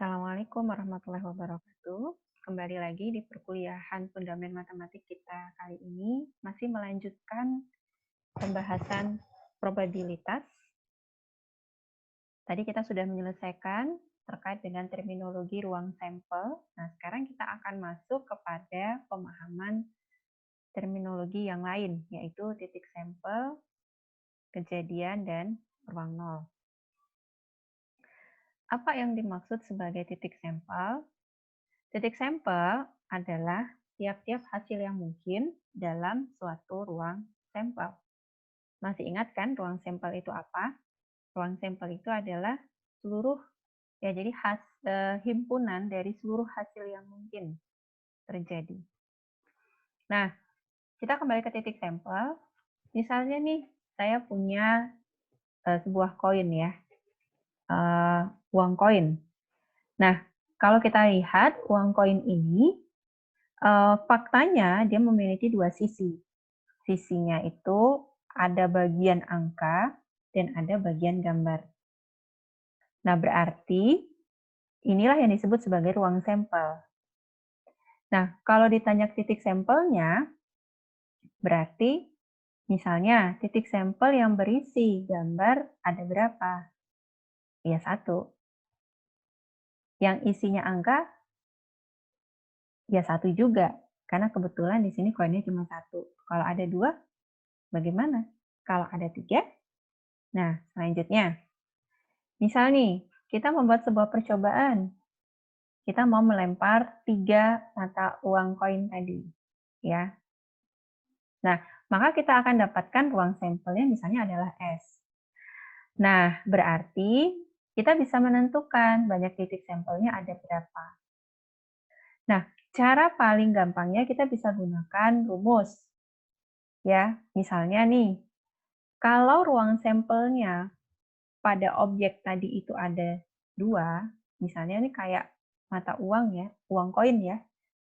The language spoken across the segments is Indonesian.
Assalamualaikum warahmatullahi wabarakatuh. Kembali lagi di perkuliahan Fundament Matematik kita kali ini masih melanjutkan pembahasan probabilitas. Tadi kita sudah menyelesaikan terkait dengan terminologi ruang sampel. Nah, sekarang kita akan masuk kepada pemahaman terminologi yang lain, yaitu titik sampel, kejadian, dan ruang nol. Apa yang dimaksud sebagai titik sampel? Titik sampel adalah tiap-tiap hasil yang mungkin dalam suatu ruang sampel. Masih ingat kan ruang sampel itu apa? Ruang sampel itu adalah seluruh, ya jadi himpunan dari seluruh hasil yang mungkin terjadi. Nah, kita kembali ke titik sampel. Misalnya nih, saya punya sebuah koin ya, uang koin. Nah, kalau kita lihat uang koin ini, faktanya dia memiliki dua sisi. Sisinya itu ada bagian angka dan ada bagian gambar. Nah, berarti inilah yang disebut sebagai ruang sampel. Nah, kalau ditanya titik sampelnya, berarti misalnya titik sampel yang berisi gambar ada berapa? Ya, satu. Yang isinya angka, ya satu juga. Karena kebetulan di sini koinnya cuma satu. Kalau ada dua, bagaimana? Kalau ada tiga, nah selanjutnya. Misal nih, kita membuat sebuah percobaan. Kita mau melempar 3 mata uang koin tadi, ya. Nah, maka kita akan dapatkan ruang sampelnya misalnya adalah S. Nah, berarti kita bisa menentukan banyak titik sampelnya ada berapa. Nah, cara paling gampangnya kita bisa gunakan rumus. Ya, misalnya nih, kalau ruang sampelnya pada objek tadi itu ada 2, misalnya nih kayak mata uang ya, uang koin ya,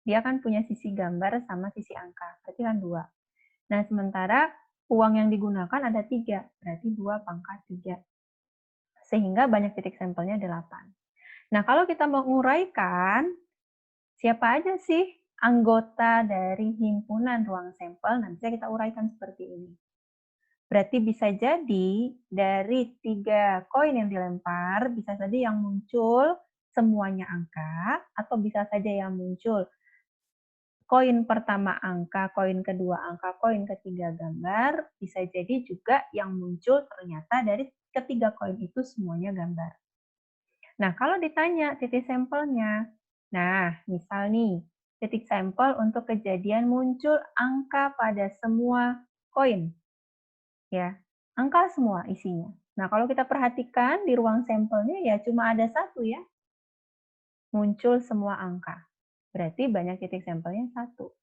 dia kan punya sisi gambar sama sisi angka, berarti kan 2. Nah, sementara uang yang digunakan ada 3, berarti 2 pangkat 3. Sehingga banyak titik sampelnya 8. Nah, kalau kita menguraikan, siapa aja sih anggota dari himpunan ruang sampel, nanti kita uraikan seperti ini. Berarti bisa jadi dari 3 koin yang dilempar, bisa saja yang muncul semuanya angka, atau bisa saja yang muncul koin pertama angka, koin kedua angka, koin ketiga gambar, bisa jadi juga yang muncul ternyata dari ketiga koin itu semuanya gambar. Nah, kalau ditanya titik sampelnya, nah misal nih, titik sampel untuk kejadian muncul angka pada semua koin. Ya, angka semua isinya. Nah, kalau kita perhatikan di ruang sampelnya ya cuma ada satu ya, muncul semua angka. Berarti banyak titik sampelnya satu.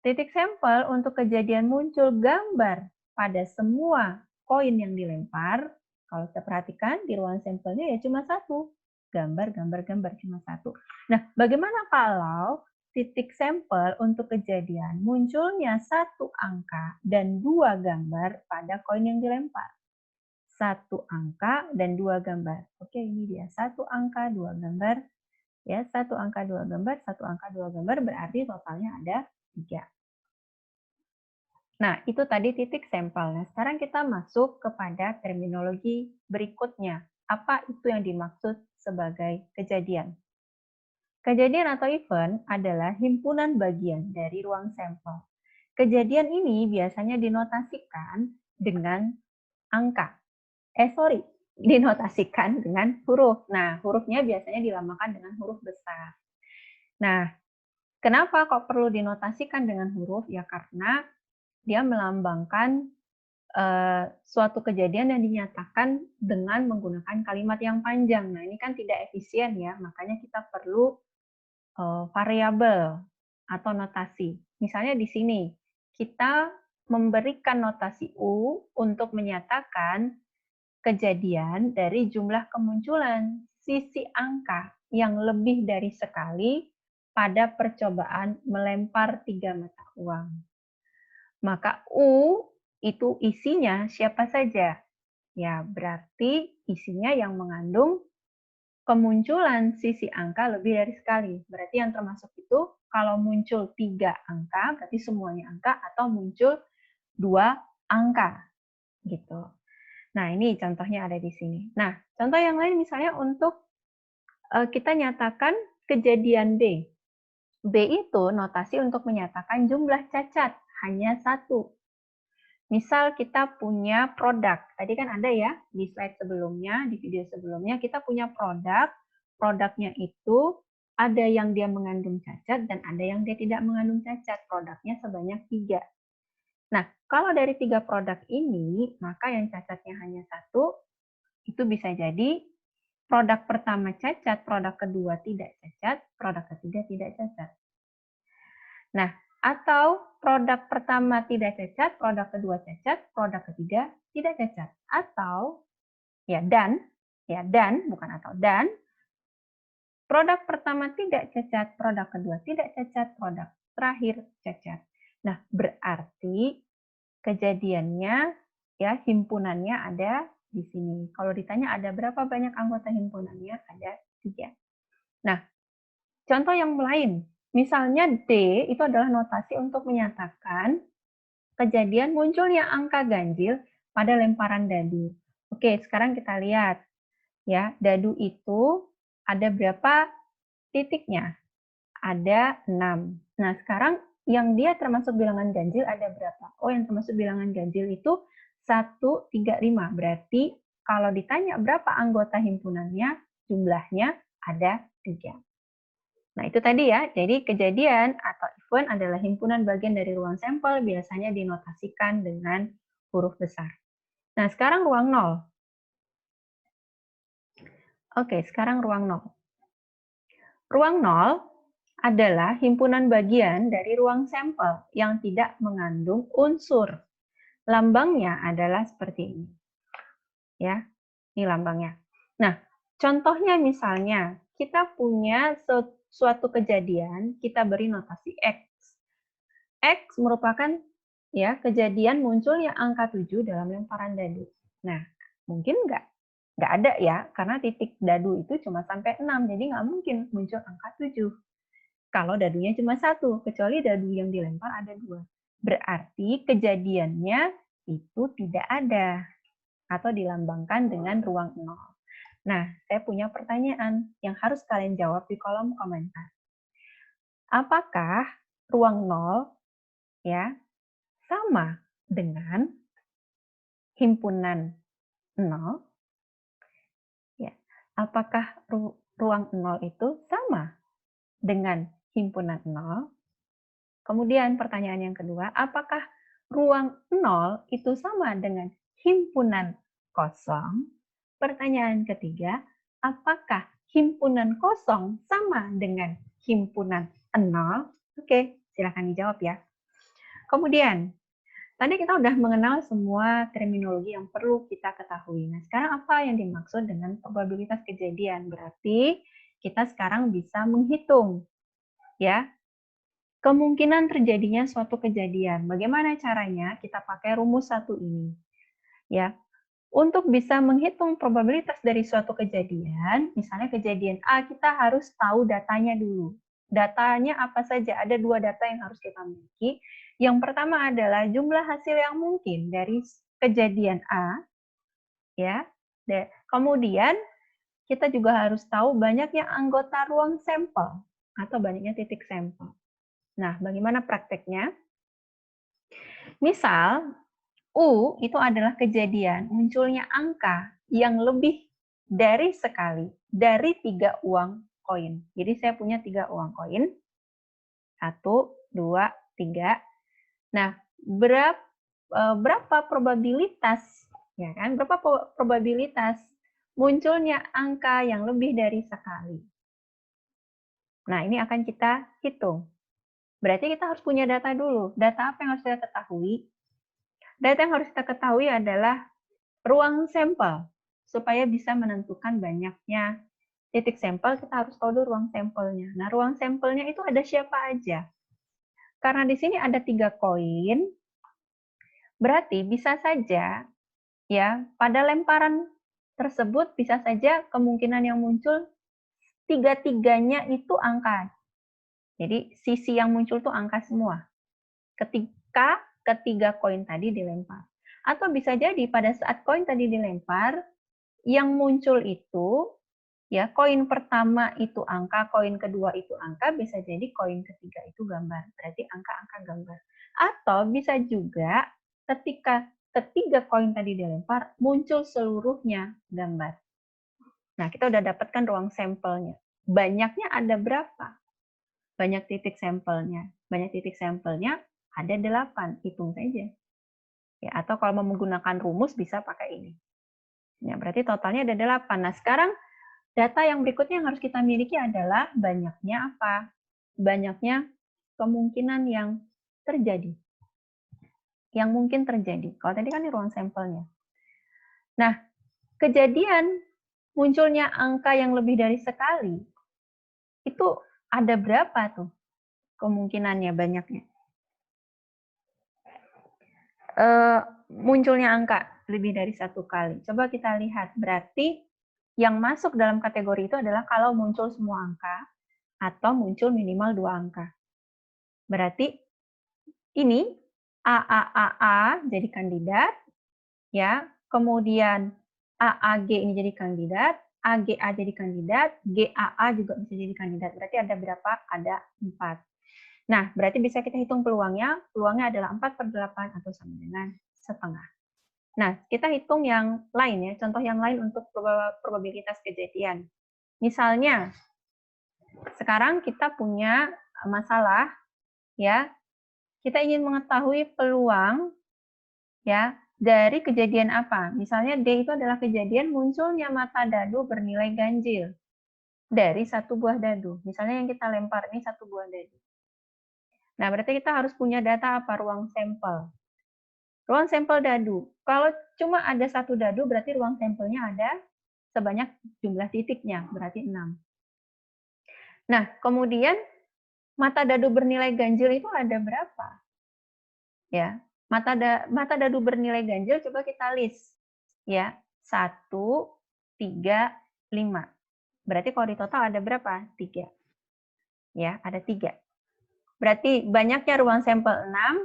Titik sampel untuk kejadian muncul gambar pada semua koin yang dilempar, kalau kita perhatikan di ruang sampelnya ya cuma satu. Gambar, gambar, gambar, cuma satu. Nah, bagaimana kalau titik sampel untuk kejadian munculnya satu angka dan 2 gambar pada koin yang dilempar? Satu angka dan 2 gambar. Oke, ini dia. Satu angka, 2 gambar. Ya, satu angka, 2 gambar, satu angka, 2 gambar, berarti totalnya ada 3. Nah, itu tadi titik sampel. Nah, sekarang kita masuk kepada terminologi berikutnya. Apa itu yang dimaksud sebagai kejadian? Kejadian atau event adalah himpunan bagian dari ruang sampel. Kejadian ini biasanya dinotasikan dengan angka. Dinotasikan dengan huruf. Nah, hurufnya biasanya dilamakan dengan huruf besar. Nah, kenapa kok perlu dinotasikan dengan huruf? Ya karena dia melambangkan suatu kejadian yang dinyatakan dengan menggunakan kalimat yang panjang. Nah, ini kan tidak efisien ya, makanya kita perlu variabel atau notasi. Misalnya di sini, kita memberikan notasi U untuk menyatakan kejadian dari jumlah kemunculan sisi angka yang lebih dari sekali pada percobaan melempar 3 mata uang. Maka U itu isinya siapa saja? Ya, berarti isinya yang mengandung kemunculan sisi angka lebih dari sekali. Berarti yang termasuk itu kalau muncul 3 angka, berarti semuanya angka, atau muncul 2 angka. Gitu. Nah, ini contohnya ada di sini. Nah, contoh yang lain misalnya untuk kita nyatakan kejadian B. B itu notasi untuk menyatakan jumlah cacat, hanya 1. Misal kita punya produk, tadi kan ada ya di slide sebelumnya, di video sebelumnya, kita punya produk, produknya itu ada yang dia mengandung cacat dan ada yang dia tidak mengandung cacat, produknya sebanyak 3. Nah, kalau dari 3 produk ini, maka yang cacatnya hanya 1, itu bisa jadi produk pertama cacat, produk kedua tidak cacat, produk ketiga tidak cacat. Nah, atau produk pertama tidak cacat, produk kedua cacat, produk ketiga tidak cacat. Atau dan bukan atau dan produk pertama tidak cacat, produk kedua tidak cacat, produk terakhir cacat. Nah, berarti kejadiannya ya himpunannya ada di sini. Kalau ditanya ada berapa banyak anggota himpunannya, ada 3. Nah, contoh yang lain, misalnya D itu adalah notasi untuk menyatakan kejadian munculnya angka ganjil pada lemparan dadu. Oke, sekarang kita lihat ya, dadu itu ada berapa titiknya? Ada 6. Nah, sekarang yang dia termasuk bilangan ganjil ada berapa? Oh, yang termasuk bilangan ganjil itu 1, 3, 5. Berarti kalau ditanya berapa anggota himpunannya, jumlahnya ada 3. Nah, itu tadi ya. Jadi kejadian atau event adalah himpunan bagian dari ruang sampel, biasanya dinotasikan dengan huruf besar. Nah, sekarang ruang 0. Oke, sekarang ruang 0. Ruang 0 adalah himpunan bagian dari ruang sampel yang tidak mengandung unsur. Lambangnya adalah seperti ini. Ya, ini lambangnya. Nah, contohnya misalnya, kita punya suatu kejadian, kita beri notasi X. X merupakan ya kejadian munculnya angka 7 dalam lemparan dadu. Nah, mungkin nggak ada ya, karena titik dadu itu cuma sampai 6, jadi nggak mungkin muncul angka 7. Kalau dadunya cuma 1, kecuali dadu yang dilempar ada 2. Berarti kejadiannya itu tidak ada, atau dilambangkan dengan ruang 0. Nah, saya punya pertanyaan yang harus kalian jawab di kolom komentar. Apakah ruang 0 ya sama dengan himpunan 0? Ya. Apakah ruang 0 itu sama dengan himpunan 0? Kemudian pertanyaan yang kedua, apakah ruang 0 itu sama dengan himpunan kosong? Pertanyaan ketiga, apakah himpunan kosong sama dengan himpunan 0? Oke, silakan dijawab ya. Kemudian, tadi kita sudah mengenal semua terminologi yang perlu kita ketahui. Nah, sekarang apa yang dimaksud dengan probabilitas kejadian? Berarti kita sekarang bisa menghitung ya kemungkinan terjadinya suatu kejadian. Bagaimana caranya? Kita pakai rumus 1 ini. Ya. Untuk bisa menghitung probabilitas dari suatu kejadian, misalnya kejadian A, kita harus tahu datanya dulu. Datanya apa saja? Ada 2 data yang harus kita miliki. Yang pertama adalah jumlah hasil yang mungkin dari kejadian A, ya. Kemudian kita juga harus tahu banyaknya anggota ruang sampel atau banyaknya titik sampel. Nah, bagaimana prakteknya? Misal, U itu adalah kejadian munculnya angka yang lebih dari sekali dari 3 uang koin. Jadi saya punya 3 uang koin. 1, 2, 3. Nah, berapa probabilitas ya kan? Berapa probabilitas munculnya angka yang lebih dari sekali? Nah, ini akan kita hitung. Berarti kita harus punya data dulu. Data apa yang harus kita ketahui? Data yang harus kita ketahui adalah ruang sampel. Supaya bisa menentukan banyaknya titik sampel, kita harus tahu dulu ruang sampelnya. Nah, ruang sampelnya itu ada siapa aja? Karena di sini ada 3 koin, berarti bisa saja ya pada lemparan tersebut bisa saja kemungkinan yang muncul tiga-tiganya itu angka. Jadi sisi yang muncul tuh angka semua. Ketika ketiga koin tadi dilempar. Atau bisa jadi pada saat koin tadi dilempar, yang muncul itu, ya koin pertama itu angka, koin kedua itu angka, bisa jadi koin ketiga itu gambar. Berarti angka-angka gambar. Atau bisa juga ketika ketiga koin tadi dilempar, muncul seluruhnya gambar. Nah, kita udah dapatkan ruang sampelnya. Banyaknya ada berapa? Banyak titik sampelnya. Banyak titik sampelnya ada 8. Hitung saja. Ya, atau kalau mau menggunakan rumus bisa pakai ini. Ya, berarti totalnya ada 8. Nah, sekarang data yang berikutnya yang harus kita miliki adalah banyaknya apa? Banyaknya kemungkinan yang terjadi. Yang mungkin terjadi. Kalau tadi kan ini ruang sampelnya. Nah, kejadian munculnya angka yang lebih dari sekali, itu ada berapa tuh kemungkinannya banyaknya? Munculnya angka lebih dari satu kali. Coba kita lihat, berarti yang masuk dalam kategori itu adalah kalau muncul semua angka atau muncul minimal 2 angka. Berarti ini AAAA jadi kandidat, ya. Kemudian AAG ini jadi kandidat, AGA jadi kandidat, GAA juga bisa jadi kandidat. Berarti ada berapa? Ada 4. Nah, berarti bisa kita hitung peluangnya. Peluangnya adalah 4/8 atau sama dengan setengah. Nah, kita hitung yang lain ya, contoh yang lain untuk probabilitas kejadian. Misalnya, sekarang kita punya masalah, ya, kita ingin mengetahui peluang, ya, dari kejadian apa. Misalnya D itu adalah kejadian munculnya mata dadu bernilai ganjil dari satu buah dadu. Misalnya yang kita lempar ini satu buah dadu. Nah, berarti kita harus punya data apa? Ruang sampel. Ruang sampel dadu. Kalau cuma ada satu dadu, berarti ruang sampelnya ada sebanyak jumlah titiknya, berarti 6. Nah, kemudian mata dadu bernilai ganjil itu ada berapa? Ya, mata dadu bernilai ganjil coba kita list. Ya, 1, 3, 5. Berarti kalau di total ada berapa? 3. Ya, ada 3. Berarti banyaknya ruang sampel 6,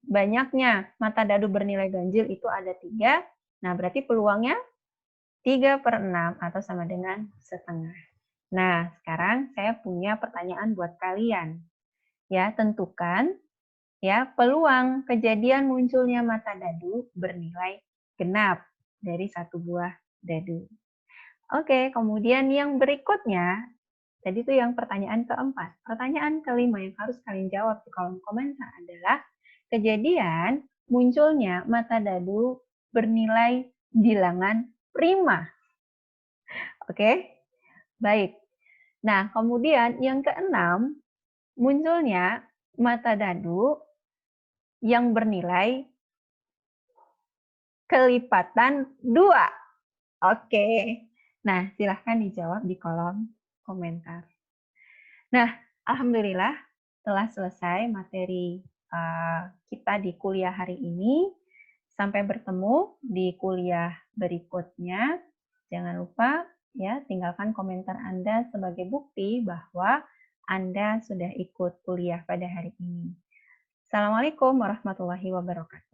banyaknya mata dadu bernilai ganjil itu ada 3. Nah, berarti peluangnya 3/6 atau sama dengan setengah. Nah, sekarang saya punya pertanyaan buat kalian. Ya, tentukan ya peluang kejadian munculnya mata dadu bernilai genap dari satu buah dadu. Oke, kemudian yang berikutnya, tadi itu yang pertanyaan keempat. Pertanyaan kelima yang harus kalian jawab di kolom komentar adalah kejadian munculnya mata dadu bernilai bilangan prima. Oke, baik. Nah, kemudian yang keenam, munculnya mata dadu yang bernilai kelipatan 2. Oke. Nah, silahkan dijawab di kolom komentar. Nah, alhamdulillah telah selesai materi kita di kuliah hari ini. Sampai bertemu di kuliah berikutnya. Jangan lupa ya tinggalkan komentar Anda sebagai bukti bahwa Anda sudah ikut kuliah pada hari ini. Assalamualaikum warahmatullahi wabarakatuh.